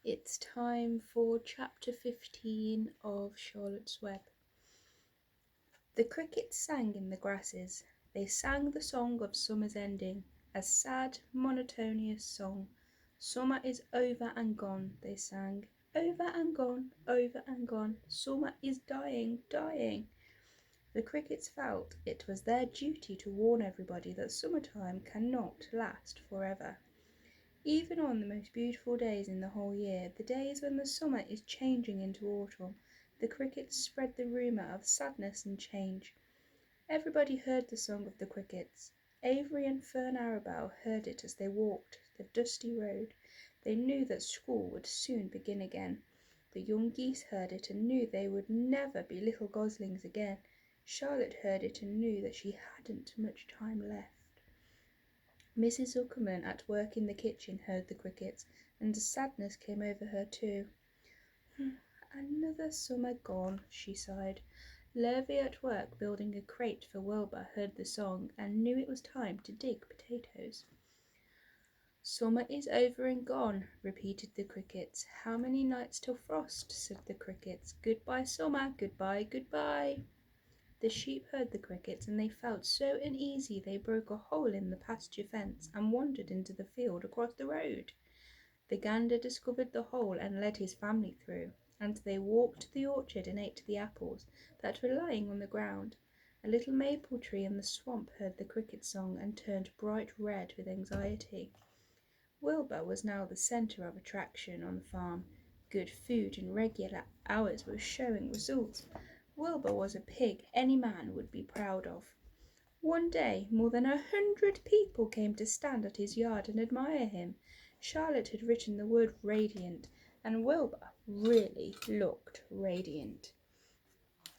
It's time for chapter 15 of Charlotte's Web. The crickets sang in the grasses. They sang the song of summer's ending, a sad, monotonous song. Summer is over and gone, they sang. Over and gone, over and gone. Summer is dying, dying. The crickets felt it was their duty to warn everybody that summertime cannot last forever. Even on the most beautiful days in the whole year, the days when the summer is changing into autumn, the crickets spread the rumour of sadness and change. Everybody heard the song of the crickets. Avery and Fern Arabelle heard it as they walked the dusty road. They knew that school would soon begin again. The young geese heard it and knew they would never be little goslings again. Charlotte heard it and knew that she hadn't much time left. Mrs. Zuckerman at work in the kitchen heard the crickets, and sadness came over her too. Another summer gone, she sighed. Lurvy at work building a crate for Wilbur heard the song and knew it was time to dig potatoes. Summer is over and gone, repeated the crickets. How many nights till frost, said the crickets. Goodbye, summer, goodbye, goodbye. The sheep heard the crickets, and they felt so uneasy they broke a hole in the pasture fence and wandered into the field across the road. The gander discovered the hole and led his family through, and they walked to the orchard and ate the apples that were lying on the ground. A little maple tree in the swamp heard the cricket song and turned bright red with anxiety. Wilbur was now the centre of attraction on the farm. Good food and regular hours were showing results. Wilbur was a pig any man would be proud of. One day more than 100 people came to stand at his yard and admire him. Charlotte had written the word radiant, and Wilbur really looked radiant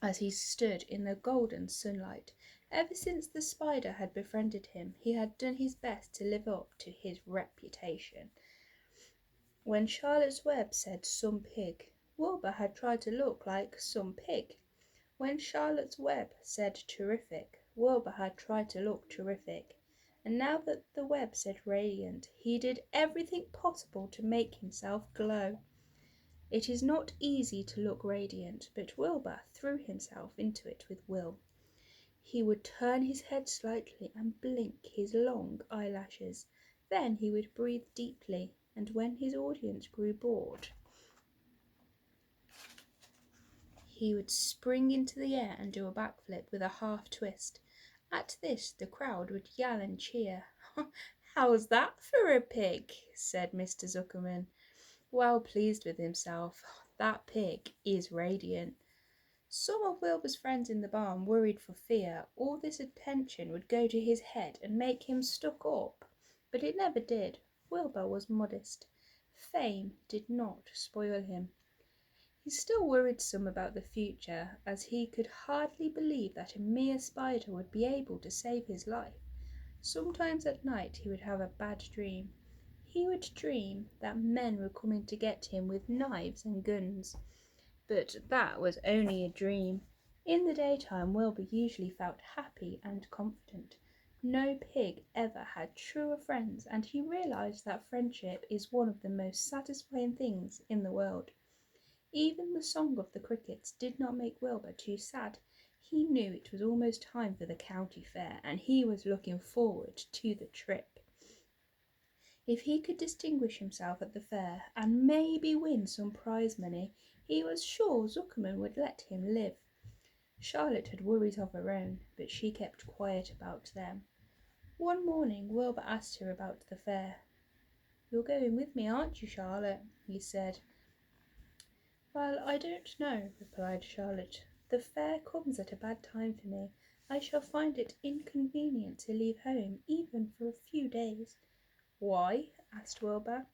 as he stood in the golden sunlight. Ever since the spider had befriended him, he had done his best to live up to his reputation. When Charlotte's Web said some pig, Wilbur had tried to look like some pig. When Charlotte's Web said terrific, Wilbur had tried to look terrific. And now that the web said radiant, he did everything possible to make himself glow. It is not easy to look radiant, but Wilbur threw himself into it with will. He would turn his head slightly and blink his long eyelashes. Then he would breathe deeply, and when his audience grew bored, he would spring into the air and do a backflip with a half twist. At this the crowd would yell and cheer. "How's that for a pig?" said Mr. Zuckerman, well pleased with himself. "That pig is radiant." Some of Wilbur's friends in the barn worried for fear all this attention would go to his head and make him stuck up, but it never did. Wilbur was modest. Fame did not spoil him. He still worried some about the future, as he could hardly believe that a mere spider would be able to save his life. Sometimes at night he would have a bad dream. He would dream that men were coming to get him with knives and guns. But that was only a dream. In the daytime Wilbur usually felt happy and confident. No pig ever had truer friends, and he realised that friendship is one of the most satisfying things in the world. Even the song of the crickets did not make Wilbur too sad. He knew it was almost time for the county fair, and he was looking forward to the trip. If he could distinguish himself at the fair and maybe win some prize money, he was sure Zuckerman would let him live. Charlotte had worries of her own, but she kept quiet about them. One morning Wilbur asked her about the fair. "You're going with me, aren't you, Charlotte?" he said. "Well, I don't know," replied Charlotte. "The fair comes at a bad time for me. I shall find it inconvenient to leave home, even for a few days." "Why?" asked Wilbur.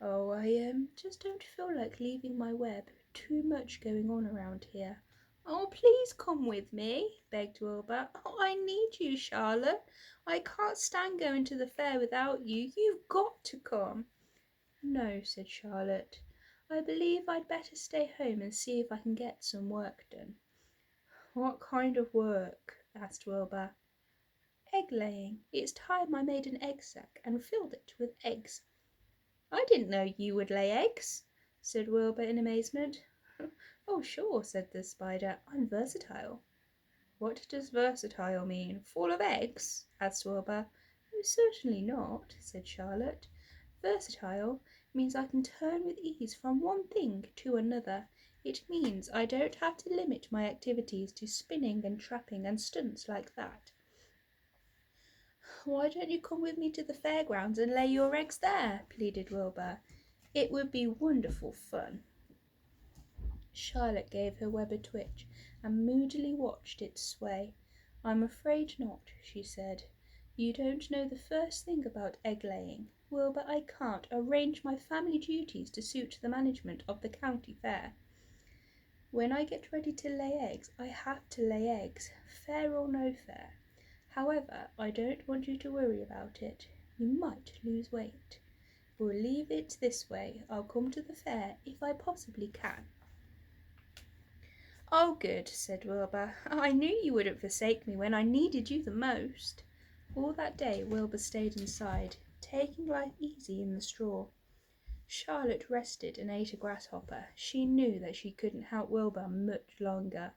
"Oh, I just don't feel like leaving my web. Too much going on around here." "Oh, please come with me," begged Wilbur. "Oh, I need you, Charlotte. I can't stand going to the fair without you. You've got to come." "No," said Charlotte. "I believe I'd better stay home and see if I can get some work done." "What kind of work?" asked Wilbur. "Egg laying. It's time I made an egg sack and filled it with eggs." I didn't know you would lay eggs, said Wilbur in amazement. Oh, sure, said the spider. I'm versatile. What does versatile mean? Full of eggs? Asked Wilbur. Oh, certainly not, said Charlotte. Versatile means I can turn with ease from one thing to another. It means I don't have to limit my activities to spinning and trapping and stunts like that. Why don't you come with me to the fairgrounds and lay your eggs there? Pleaded Wilbur. It would be wonderful fun. Charlotte gave her web a twitch and moodily watched it sway. I'm afraid not, she said. You don't know the first thing about egg-laying. Wilbur, I can't arrange my family duties to suit the management of the county fair. When I get ready to lay eggs, I have to lay eggs, fair or no fair. However, I don't want you to worry about it. You might lose weight. We'll leave it this way. I'll come to the fair if I possibly can. Oh, good, said Wilbur. I knew you wouldn't forsake me when I needed you the most. All that day Wilbur stayed inside, taking life easy in the straw. Charlotte rested and ate a grasshopper. She knew that she couldn't help Wilbur much longer.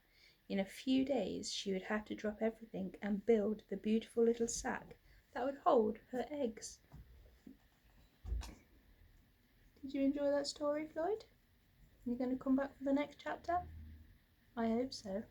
In a few days she would have to drop everything and build the beautiful little sack that would hold her eggs. Did you enjoy that story, Floyd? Are you going to come back for the next chapter? I hope so.